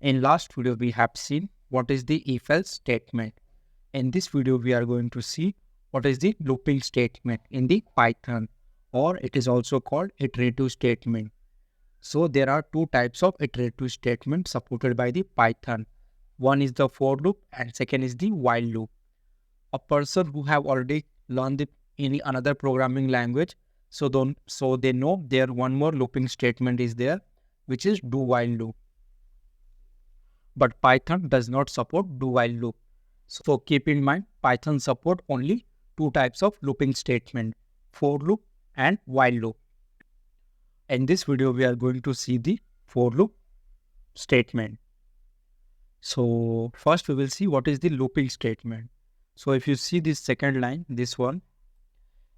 In last video, we have seen what is the if-else statement. In this video, we are going to see what is the looping statement in the Python, or it is also called iterative statement. So there are two types of iterative statement supported by the Python. One is the for loop and second is the while loop. A person who have already learned it in another programming language, so they know there one more looping statement is there, which is do while loop. But Python does not support do while loop. So keep in mind, Python support only two types of looping statement, for loop and while loop. In this video, we are going to see the for loop statement. So first we will see what is the looping statement. So if you see this second line, this one,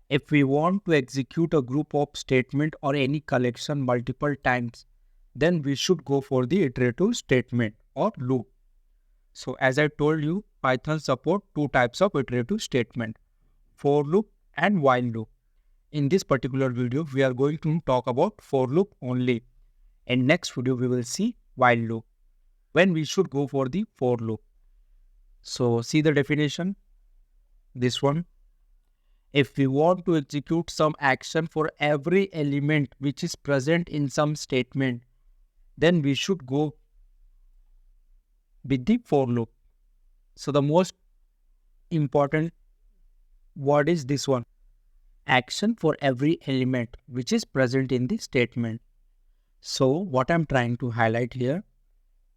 if we want to execute a group of statement or any collection multiple times, then we should go for the iterative statement or loop. So as I told you, Python support two types of iterative statement, for loop and while loop. In this particular video, we are going to talk about for loop only. In next video, we will see while loop, when we should go for the for loop. So see the definition, this one. If we want to execute some action for every element which is present in some statement, then we should go with the for loop. So the most important word is this one, action for every element which is present in the statement. So what I'm trying to highlight here,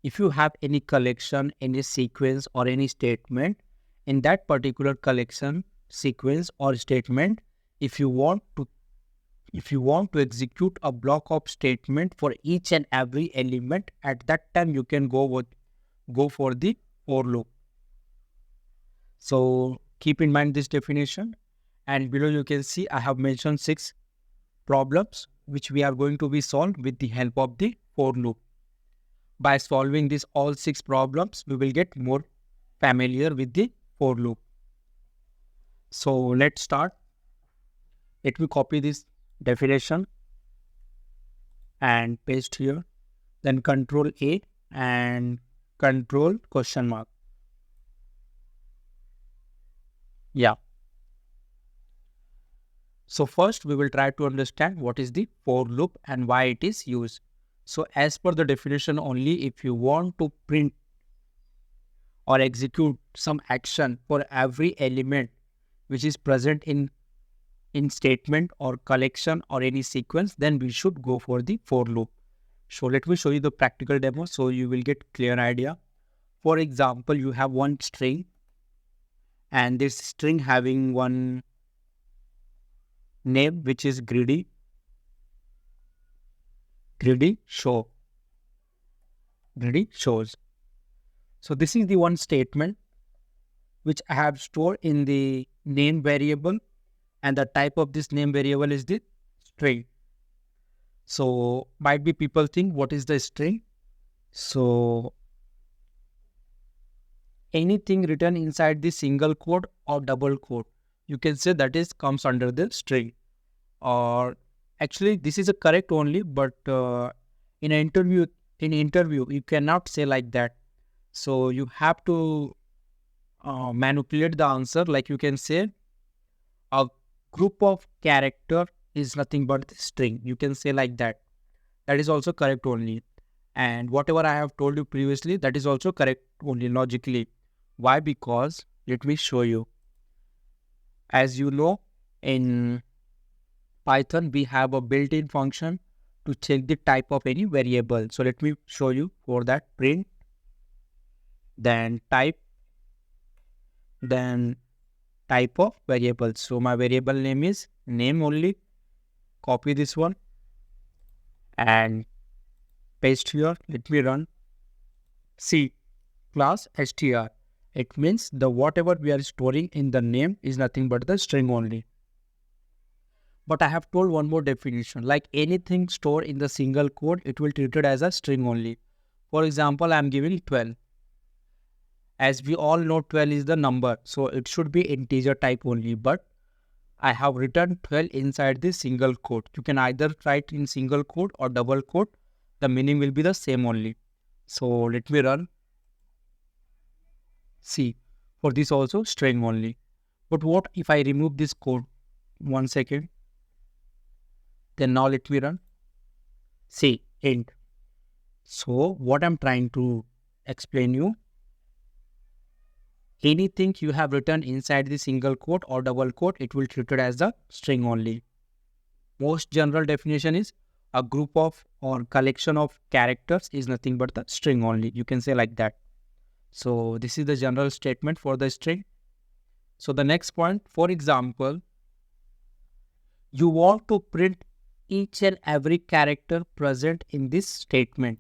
if you have any collection, any sequence or any statement, in that particular collection, sequence or statement, if you want to execute a block of statement for each and every element, at that time you can go for the for loop. So keep in mind this definition, and below you can see I have mentioned 6 problems which we are going to be solved with the help of the for loop. By solving these all 6 problems, we will get more familiar with the for loop. So let's start. Let me copy this definition and paste here, then Control A and Control question mark. Yeah. So first we will try to understand what is the for loop and why it is used. So as per the definition only, if you want to print or execute some action for every element which is present in statement or collection or any sequence, then we should go for the for loop. So let me show you the practical demo so you will get clear idea. For example, you have one string and this string having one name which is greedy shows. So this is the one statement which I have stored in the name variable, and the type of this name variable is the string. So might be people think what is the string? So anything written inside the single quote or double quote, you can say that is comes under the string. Or actually this is a correct only, but in an interview you cannot say like that. So you have to manipulate the answer, like you can say a group of character is nothing but the string. You can say like that. That is also correct only. And whatever I have told you previously, that is also correct only logically. Why? Because let me show you. As you know, in Python, we have a built-in function to check the type of any variable. So let me show you. For that, print, then type, then type of variable. So my variable name is name only. Copy this one and paste here. Let me run. See, class str. It means the whatever we are storing in the name is nothing but the string only. But I have told one more definition, like anything stored in the single quote, it will treat it as a string only. For example, I am giving 12. As we all know, 12 is the number, so it should be integer type only, but I have written 12 inside the single quote. You can either write in single quote or double quote. The meaning will be the same only. So let me run. See, for this also string only. But what if I remove this code? 1 second. Then now let me run. See, int. So what I'm trying to explain you, anything you have written inside the single quote or double quote, it will treat it as the string only. Most general definition is a group of or collection of characters is nothing but the string only. You can say like that. So this is the general statement for the string. So the next point, for example, you want to print each and every character present in this statement,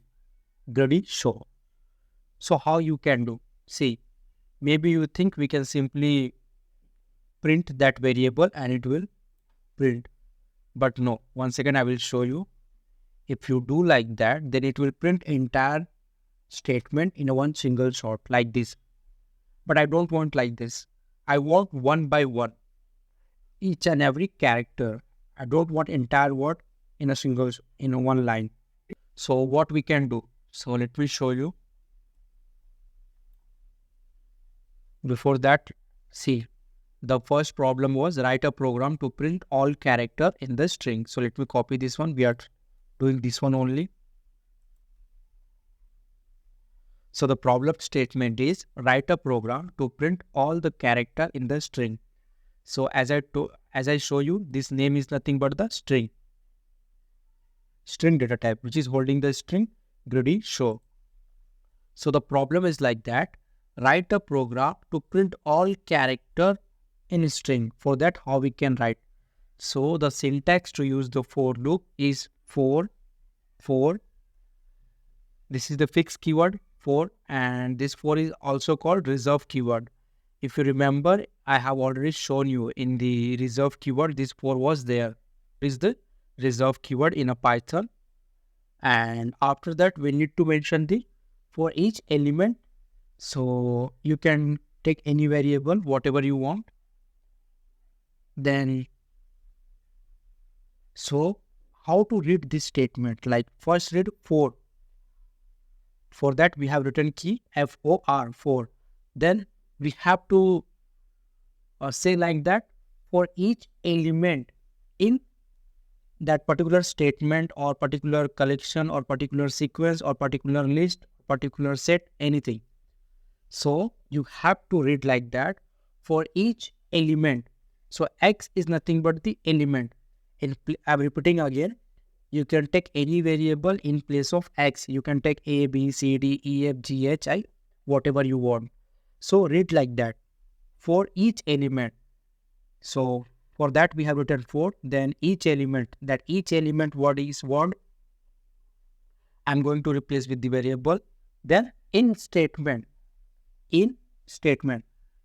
Grady show. So how you can do? See, maybe you think we can simply print that variable and it will print. But no, once again I will show you. If you do like that, then it will print entire statement in a one single shot like this. But I don't want like this. I want one by one, each and every character. I don't want entire word in a single, in a one line. So what we can do? So let me show you. Before that, see, the first problem was write a program to print all character in the string. So let me copy this one. We are doing this one only. So the problem statement is write a program to print all the character in the string. So as I show you, this name is nothing but the string data type, which is holding the string Grady show. So the problem is like that. Write a program to print all character in a string. For that, how we can write? So the syntax to use the for loop is for. This is the fixed keyword for, and this for is also called reserve keyword. If you remember, I have already shown you in the reserve keyword, this for was there. This is the reserve keyword in a Python. And after that, we need to mention the for each element. So you can take any variable, whatever you want. Then, so how to read this statement? Like first read for. For that, we have written key FOR, for. Then we have to say like that for each element in that particular statement or particular collection or particular sequence or particular list, particular set, anything. So you have to read like that for each element. So X is nothing but the element. I'm repeating again. You can take any variable in place of X. You can take A, B, C, D, E, F, G, H, I, whatever you want. So read like that for each element. So for that we have written for, then each element, that each element word is word. I'm going to replace with the variable. Then in statement.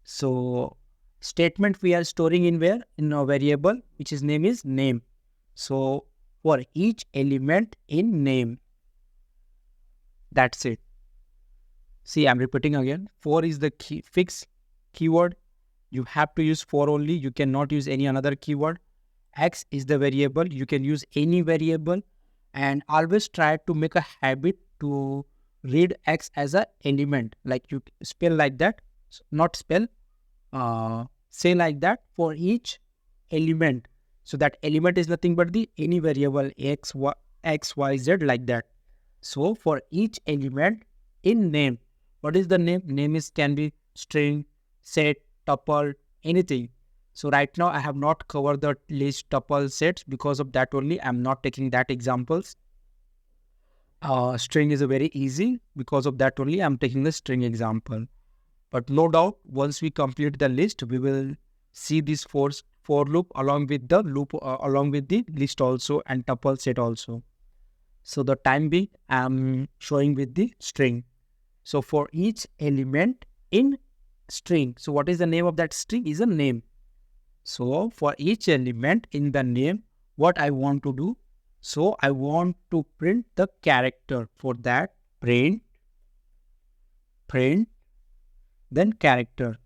So statement we are storing in where? In a variable, which is name is name. So for each element in name. That's it. See, I'm repeating again. For is the fixed keyword. You have to use for only. You cannot use any another keyword. X is the variable. You can use any variable. And always try to make a habit to read X as an element. Like you spell like that. Not spell. Say like that for each element. So that element is nothing but the any variable X, Y, Z like that. So for each element in name, what is the name? Name is can be string, set, tuple, anything. So right now I have not covered the list, tuple, sets. Because of that only I'm not taking that examples. String is a very easy. Because of that only I'm taking the string example. But no doubt once we complete the list, we will see this for loop along with the loop, along with the list also and tuple set also. So the time being I'm showing with the string. So for each element in string. So what is the name of that string? Is a name. So for each element in the name, what I want to do? So I want to print the character. For that, print, then character.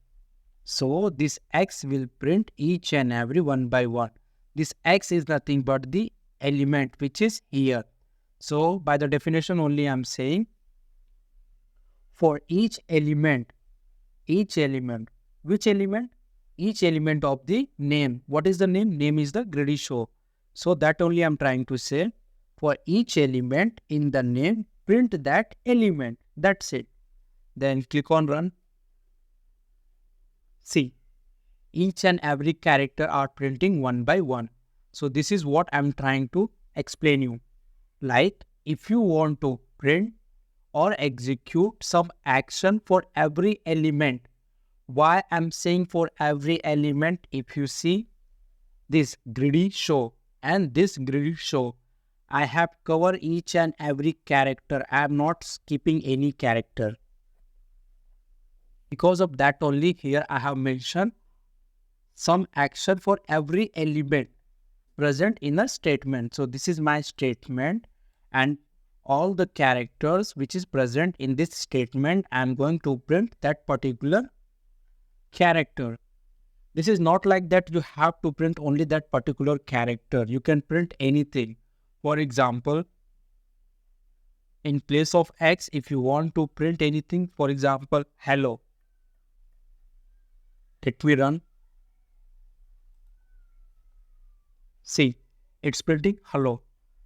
So this X will print each and every one by one. This X is nothing but the element which is here. So by the definition only I'm saying for each element, which element? Each element of the name. What is the name? Name is the greedy show. So that only I'm trying to say. For each element in the name, print that element. That's it. Then click on run. See, each and every character are printing one by one. So this is what I'm trying to explain you. Like if you want to print or execute some action for every element. Why I'm saying for every element? If you see this greedy show and this greedy show, I have covered each and every character. I am not skipping any character. Because of that only here I have mentioned some action for every element present in a statement. So this is my statement and all the characters which is present in this statement, I am going to print that particular character. This is not like that you have to print only that particular character. You can print anything. For example, in place of X, if you want to print anything, for example, hello. Let me run. See, it's printing hello.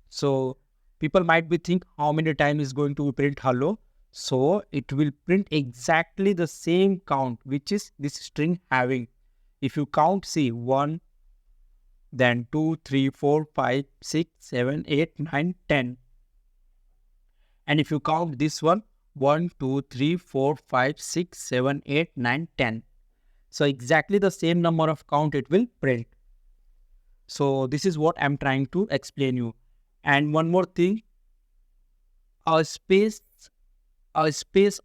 So people might be think how many times is going to print hello. So it will print exactly the same count which is this string having. If you count, see 1, then 2, 3, 4, 5, 6, 7, 8, 9, 10. And if you count this one, 1, 2, 3, 4, 5, 6, 7, 8, 9, 10. So exactly the same number of count it will print. So this is what I'm trying to explain you. And one more thing, a space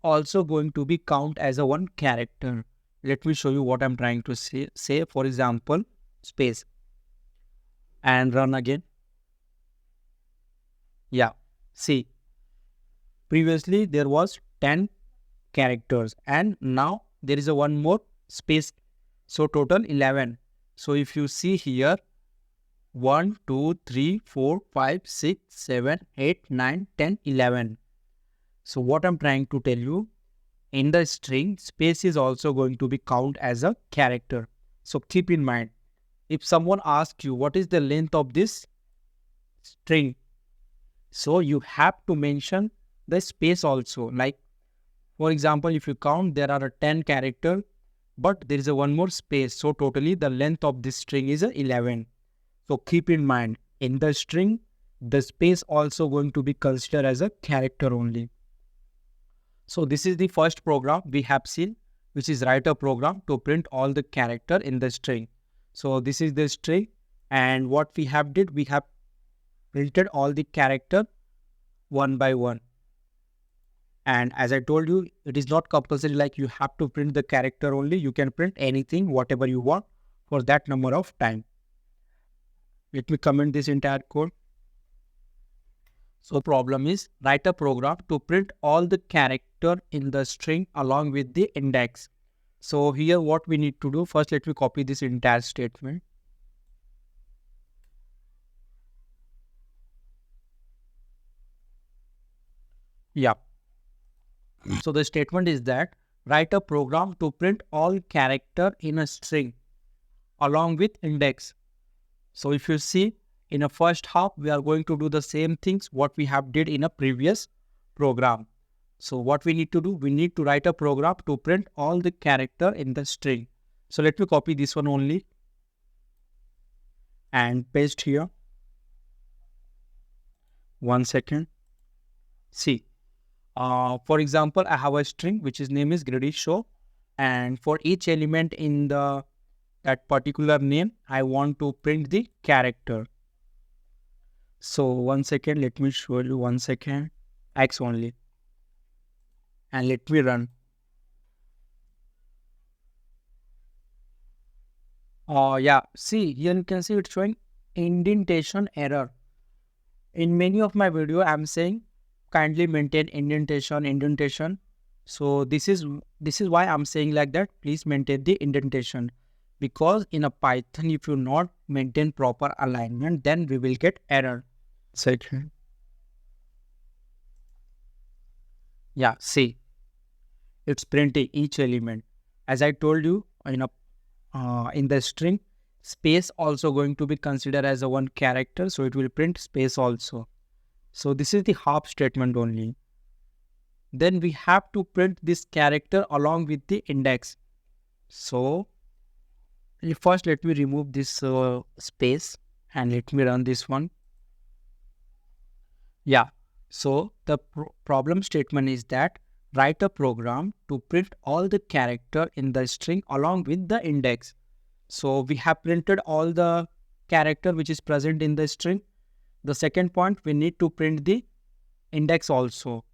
also going to be count as a one character. Let me show you what I'm trying to say. Say for example, space and run again. Yeah, see, previously there was 10 characters and now there is a one more space. So total 11. So if you see here, 1, 2, 3, 4, 5, 6, 7, 8, 9, 10, 11. So what I'm trying to tell you, in the string, space is also going to be count as a character. So keep in mind, if someone asks you what is the length of this string, so you have to mention the space also. Like for example, if you count, there are 10 characters, but there is a one more space. So totally the length of this string is 11. So keep in mind, in the string, the space also going to be considered as a character only. So this is the first program we have seen, which is write a program to print all the character in the string. So this is the string, and what we have did, we have printed all the character one by one. And as I told you, it is not compulsory like you have to print the character only. You can print anything, whatever you want for that number of time. Let me comment this entire code. So problem is write a program to print all the character in the string along with the index. So here what we need to do, first let me copy this entire statement. Yeah. So the statement is that write a program to print all character in a string along with index. So if you see in a first half, we are going to do the same things what we have did in a previous program. So what we need to do, we need to write a program to print all the character in the string. So let me copy this one only and paste here. 1 second. See, for example, I have a string which is name is greedy show, and for each element in that particular name, I want to print the character. So 1 second, let me show you 1 second, X only, and let me run. Yeah, see here you can see it's showing indentation error. In many of my video, I'm saying kindly maintain indentation. So this is why I'm saying like that. Please maintain the indentation, because in a Python, if you not maintain proper alignment, then we will get error. Second. Yeah, see. it's printing each element. As I told you, in the string, space also going to be considered as a one character, so it will print space also. So this is the hop statement only. Then we have to print this character along with the index. So first let me remove this space and let me run this one. Yeah, so the problem statement is that write a program to print all the character in the string along with the index. So we have printed all the character which is present in the string. The second point, we need to print the index also.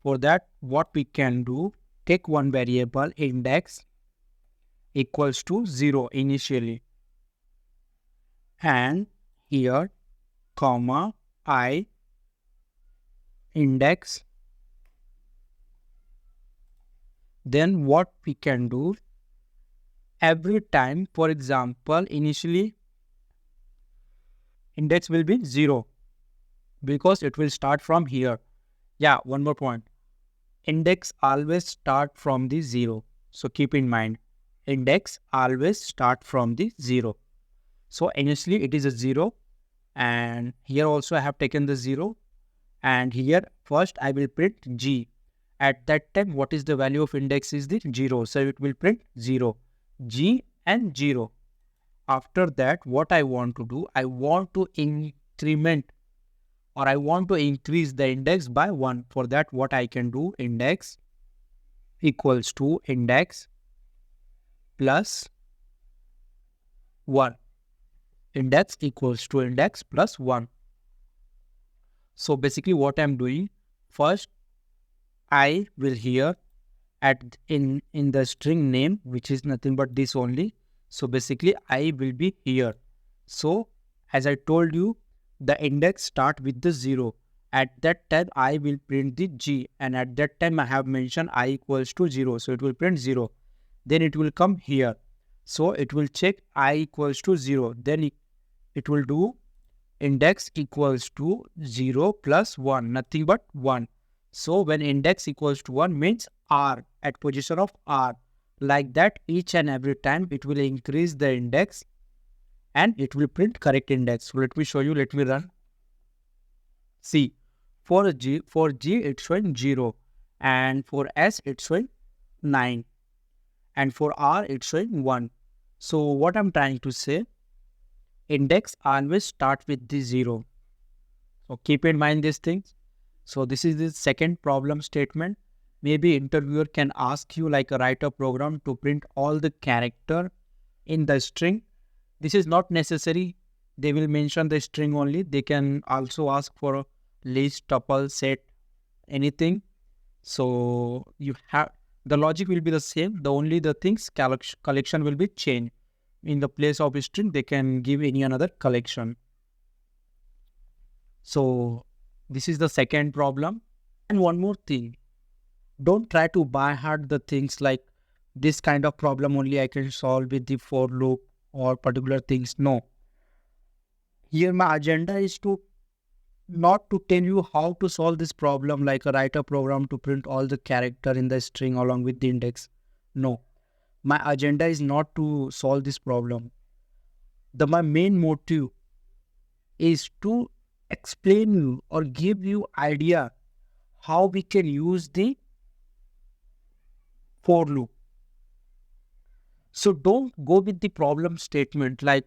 For that, what we can do, take one variable index equals to 0 initially, and here comma I index. Then what we can do, every time, for example, initially index will be 0 because it will start from here. Yeah, one more point, index always start from the 0. So keep in mind, index always start from the 0. So initially it is a 0, and here also I have taken the 0, and here first I will print G. At that time, what is the value of index is the 0. So it will print 0, G and 0. After that, what I want to do, I want to increment or I want to increase the index by 1. For that, what I can do, index equals to index plus 1. Index equals to index plus 1. So basically what I'm doing, first I will here at in the string name, which is nothing but this only. So basically I will be here. So as I told you, the index start with the 0. At that time I will print the G, and at that time I have mentioned I equals to 0. So it will print 0. Then it will come here. So it will check I equals to 0. Then it will do index equals to 0 plus 1, nothing but 1. So when index equals to 1 means R, at position of R. Like that, each and every time it will increase the index and it will print correct index. So let me show you, let me run. See, for G it's showing 0, and for S it's showing 9, and for R it's showing 1. So what I'm trying to say, index always start with the 0. So keep in mind these things. So this is the second problem statement. Maybe interviewer can ask you like a write a program to print all the character in the string. This is not necessary. They will mention the string only. They can also ask for a list, tuple, set, anything. So you have, the logic will be the same. The only the things collection will be changed. In the place of a string, they can give any another collection. So this is the second problem. And one more thing, don't try to by heart the things like this kind of problem only I can solve with the for loop or particular things. No. Here my agenda is to not to tell you how to solve this problem like a write a program to print all the character in the string along with the index. No. My agenda is not to solve this problem. My main motive is to explain you or give you idea how we can use the for loop. So don't go with the problem statement like,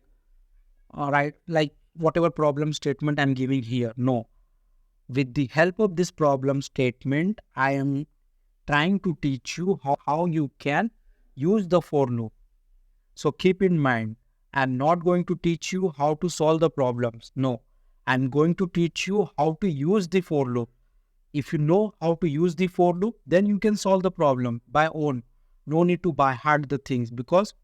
alright, like whatever problem statement I'm giving here. No. With the help of this problem statement, I am trying to teach you how you can use the for loop. So keep in mind, I'm not going to teach you how to solve the problems. No, I'm going to teach you how to use the for loop. If you know how to use the for loop, then you can solve the problem by own. No need to by heart the things, because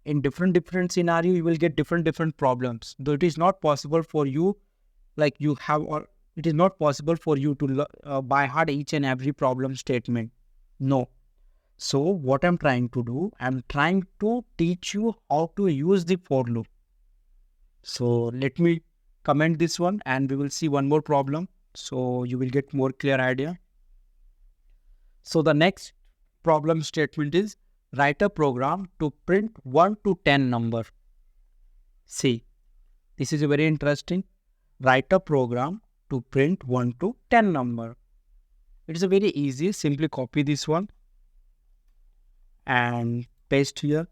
in different scenario, you will get different problems. Though it is not possible for you, like you have, or it is not possible for you to by heart each and every problem statement. No. So what I'm trying to do, I'm trying to teach you how to use the for loop. So let me comment this one and we will see one more problem. So you will get more clear idea. So the next problem statement is write a program to print 1 to 10 number. See, this is a very interesting. Write a program to print 1 to 10 number. It is a very easy. Simply copy this one and paste here.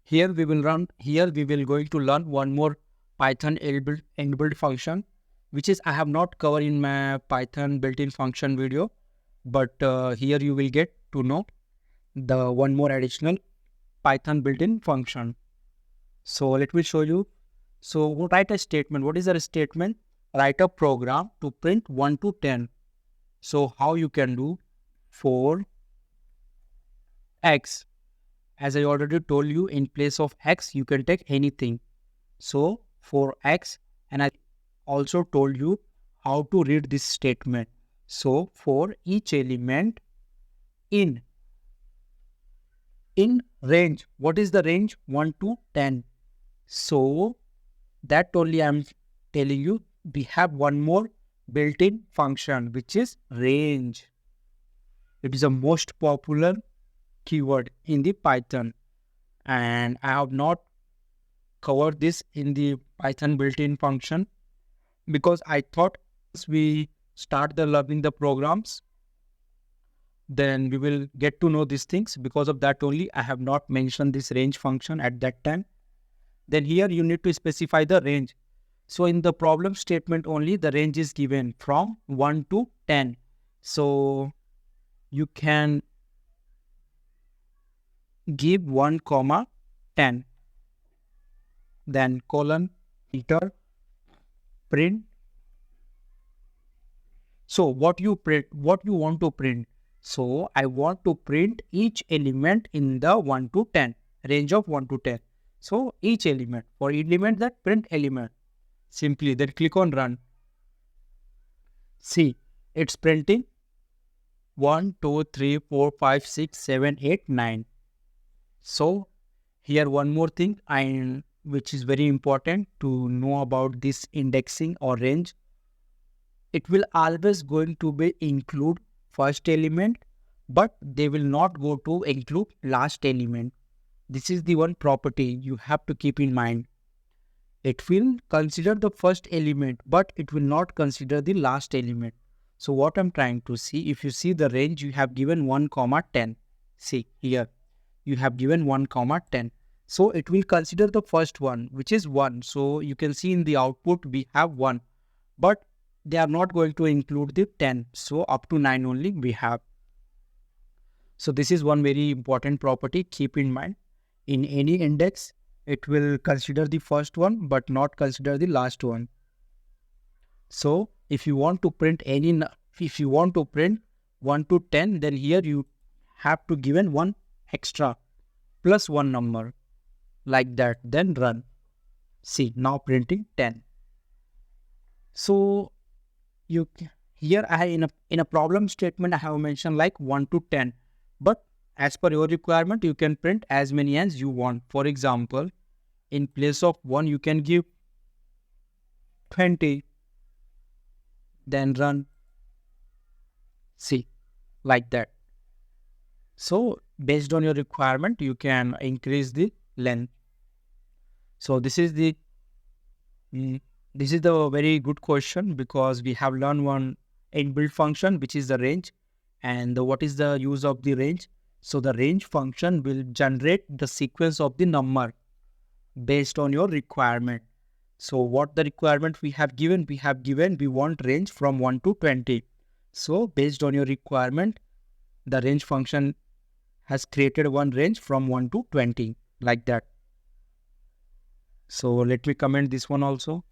Here we will going to learn one more Python inbuilt function, which is I have not covered in my Python built-in function video, but here you will get to know the one more additional Python built-in function. So let me show you. So write a statement. What is a statement? Write a program to print 1 to 10. So how you can do? For x, as I already told you, in place of x you can take anything. So for x, and I also told you how to read this statement. So for each element in range, what is the range? 1 to 10. So that only I am telling you. We have one more built-in function, which is range. It is the most popular keyword in the Python, and I have not covered this in the Python built-in function because I thought as we start the learning the programs, then we will get to know these things. Because of that only I have not mentioned this range function at that time. Then here you need to specify the range. So in the problem statement only the range is given from 1 to 10. So you can give 1 comma 10, then colon, enter, print. So what you want to print? So I want to print each element in the 1 to 10 range of 1 to 10. So each element, for element that print element. Simply then click on run. See, it's printing 1, 2, 3, 4, 5, 6, 7, 8, 9. So here one more thing which is very important to know about this indexing or range. It will always going to be include first element, but they will not go to include last element. This is the one property you have to keep in mind. It will consider the first element, but it will not consider the last element. So what I'm trying to see, if you see the range, you have given 1 comma 10. See here, you have given 1 comma 10. So it will consider the first one, which is 1. So you can see in the output we have 1, but they are not going to include the 10. So up to 9 only we have. So this is one very important property. Keep in mind, in any index, it will consider the first one, but not consider the last one. So if you want to print if you want to print 1 to 10, then here you have to given 1 extra plus 1 number like that, then run. See, now printing 10. So here in a problem statement I have mentioned like 1 to 10, but as per your requirement you can print as many as you want. For example, in place of 1 you can give 20, then run. See, like that. So based on your requirement you can increase the length. So this is the very good question, because we have learned one inbuilt function which is the range, and what is the use of the range. So the range function will generate the sequence of the number based on your requirement. So what the requirement we have given, we want range from 1 to 20. So based on your requirement, the range function has created one range from 1 to 20 like that. So let me comment this one also.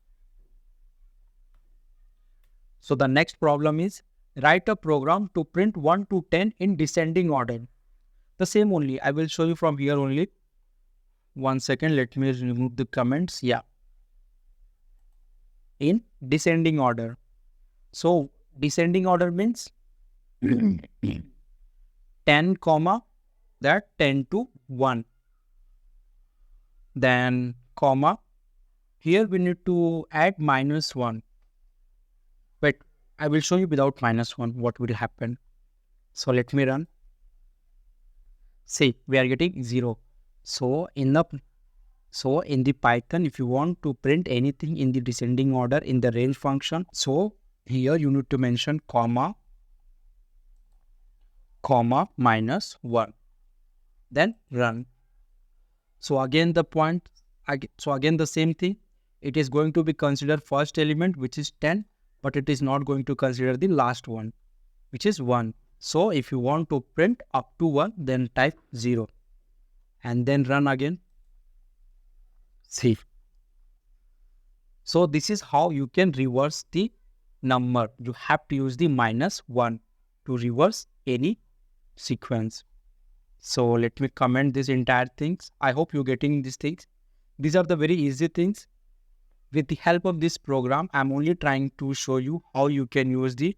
So the next problem is write a program to print 1 to 10 in descending order. The same only, I will show you from here only. 1 second, let me remove the comments. Yeah. In descending order. So descending order means 10 comma that 10 to 1. Then comma. Here we need to add -1. But I will show you without -1 what will happen. So let me run. See, we are getting 0. So in the Python, if you want to print anything in the descending order in the range function, so here you need to mention comma -1, then run. So again the same thing. It is going to be considered first element, which is 10, but it is not going to consider the last one, which is 1. So if you want to print up to 1, then type 0 and then run again. See. So this is how you can reverse the number. You have to use the -1 to reverse any sequence. So let me comment this entire things. I hope you're getting these things. These are the very easy things. With the help of this program, I'm only trying to show you how you can use the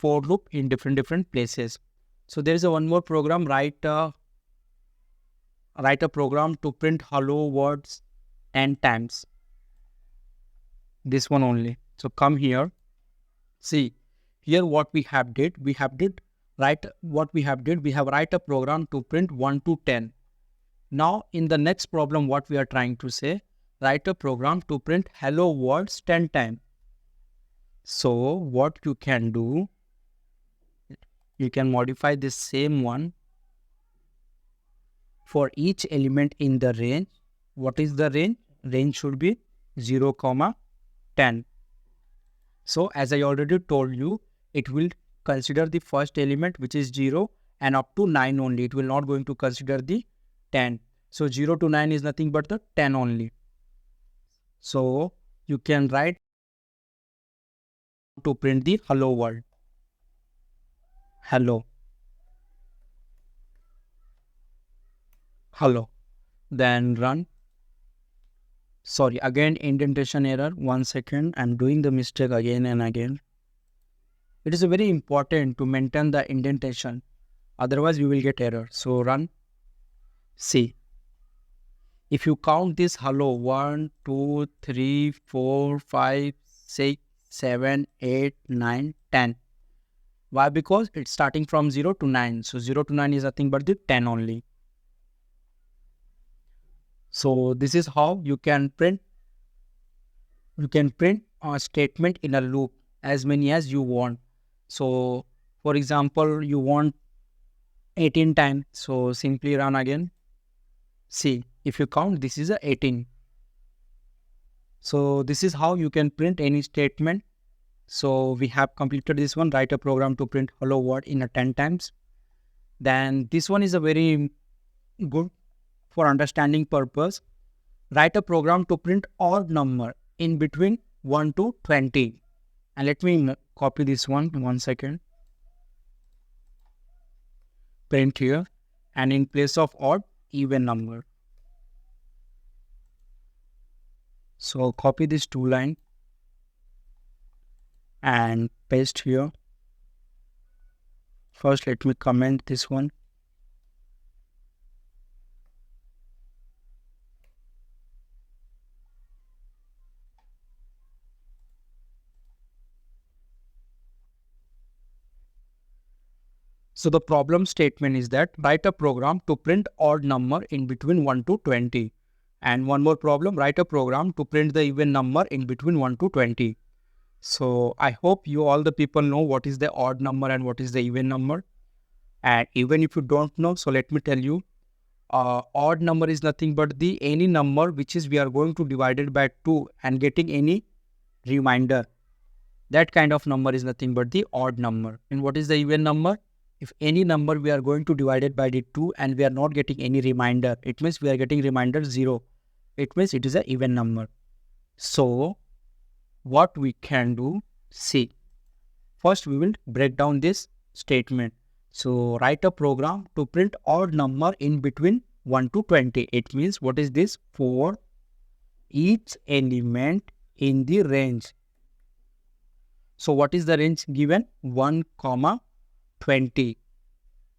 for loop in different places. So there is one more program. Write a program to print hello words 10 times. This one only. So come here. See here what we have did. We have write a program to print 1 to 10. Now in the next problem, what we are trying to say, write a program to print hello words 10 times. So what you can do, you can modify this same one for each element in the range. What is the range? Range should be 0, 10. So as I already told you, it will consider the first element, which is 0, and up to 9 only. It will not going to consider the 10. So 0 to 9 is nothing but the 10 only. So you can write to print the hello world. Hello. Then run. Sorry, again indentation error. 1 second. I'm doing the mistake again and again. It is very important to maintain the indentation. Otherwise you will get error. So run. See. If you count this hello 1, 2, 3, 4, 5, 6, 7, 8, 9, 10. Why? Because it's starting from 0 to 9. So 0 to 9 is nothing but the 10 only. So this is how you can print. You can print a statement in a loop as many as you want. So for example, you want 18 times. So simply run again. See, if you count, this is a 18. So this is how you can print any statement. So we have completed this one. Write a program to print hello world in a 10 times. Then this one is a very good for understanding purpose. Write a program to print odd number in between 1 to 20. And let me copy this one. 1 second. Print here. And in place of odd, even number. So copy this 2 line and paste here. First, let me comment this one. So the problem statement is that write a program to print odd number in between 1 to 20. And one more problem, write a program to print the even number in between 1 to 20. So I hope you all the people know what is the odd number and what is the even number. And even if you don't know, so let me tell you, odd number is nothing but the any number which is we are going to divide it by 2 and getting any remainder. That kind of number is nothing but the odd number. And what is the even number? If any number we are going to divide it by the 2 and we are not getting any remainder, it means we are getting remainder 0. It means it is an even number. So what we can do, see, first we will break down this statement. So write a program to print odd number in between 1 to 20. It means what is this? For each element in the range. So what is the range given? 1, 20.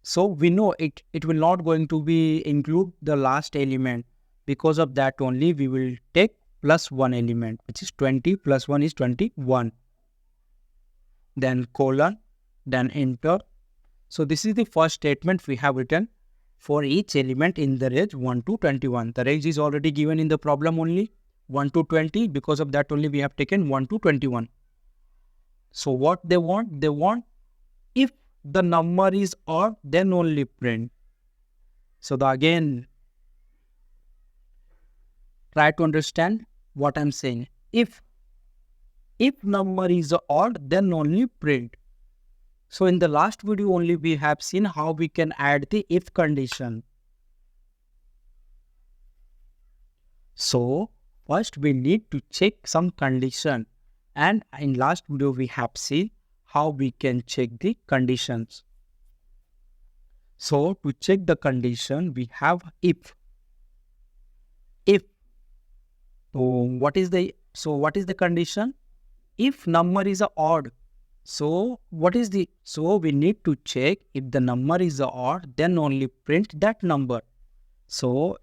So we know it will not going to be include the last element. Because of that only we will take plus one element, which is 20 plus 1 is 21. Then colon, then enter. So this is the first statement we have written for each element in the range 1 to 21. The range is already given in the problem only 1 to 20. Because of that only we have taken 1 to 21. So what they want? They want if the number is odd, then only print. So again, try to understand what I'm saying. If number is odd, then only print. So in the last video only we have seen how we can add the if condition. So first we need to check some condition, and in last video we have seen how we can check the conditions. So to check the condition we have if. So what is the condition? If number is odd. So we need to check if the number is odd, then only print that number. So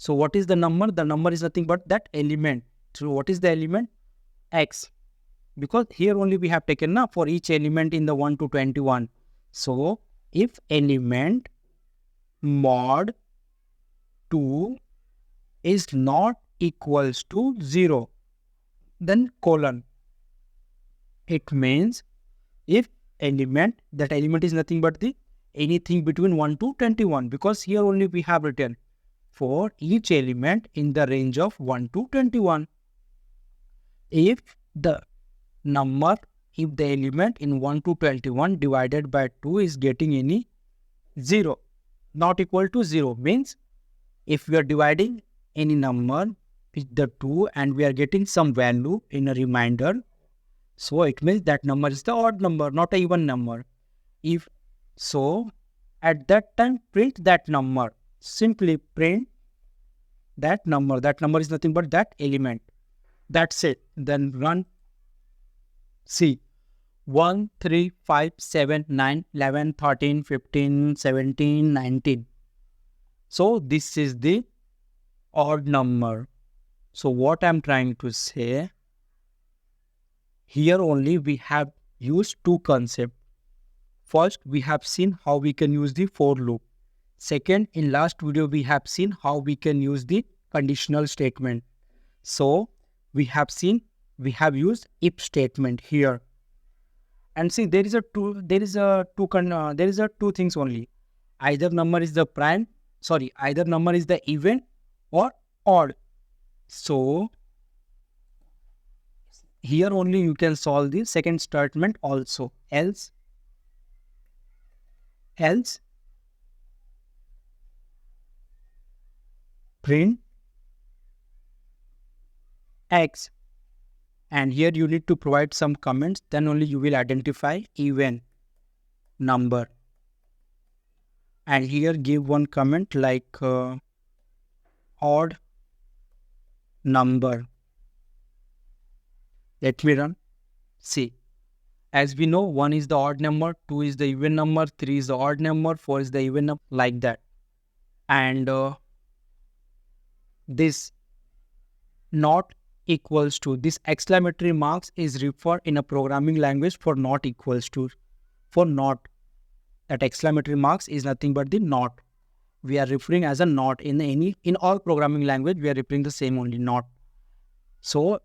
what is the number? The number is nothing but that element. So what is the element? X. Because here only we have taken for each element in the 1 to 21. So if element mod 2 is not equals to 0, then colon. It means if that element is nothing but anything between 1 to 21, because here only we have written for each element in the range of 1 to 21. If the element in 1 to 21 divided by 2 is getting any 0, not equal to 0, means if we are dividing any number with the 2 and we are getting some value in a remainder, so it means that number is the odd number, not a even number. If so, at that time print that number. Simply print that number. That number is nothing but that element. That's it. Then run. See, 1, 3, 5, 7, 9, 11, 13, 15, 17, 19. So this is the odd number. So what I'm trying to say, here only we have used two concepts. First, we have seen how we can use the for loop. Second, in last video, we have seen how we can use the conditional statement. So we have used if statement here. And see, there is two things only. Either number is the even or odd. So here only you can solve the second statement also. Else print X. And here you need to provide some comments, then only you will identify even number. And here give one comment like odd number. Let me run. See, as we know, 1 is the odd number, 2 is the even number, 3 is the odd number, 4 is the even number, like that. And this not equals to, this exclamatory marks is referred in a programming language for not equals to, for not. That exclamatory marks is nothing but the not. We are referring as a not in all programming language. We are referring the same only, not. So,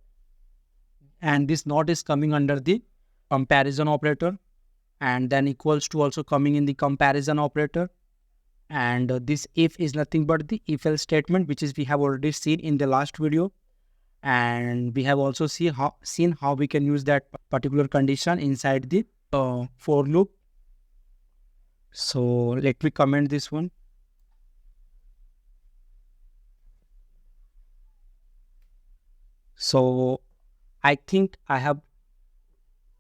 and this not is coming under the comparison operator, and then equals to also coming in the comparison operator. And this if is nothing but the if else statement, which is we have already seen in the last video. And we have also seen how we can use that particular condition inside the for loop. So let me comment this one. So I think I have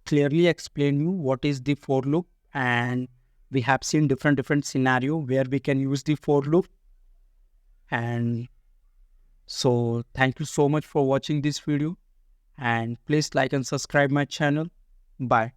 clearly explained you what is the for loop, and we have seen different scenario where we can use the for loop. And so thank you so much for watching this video, and please like and subscribe my channel. Bye.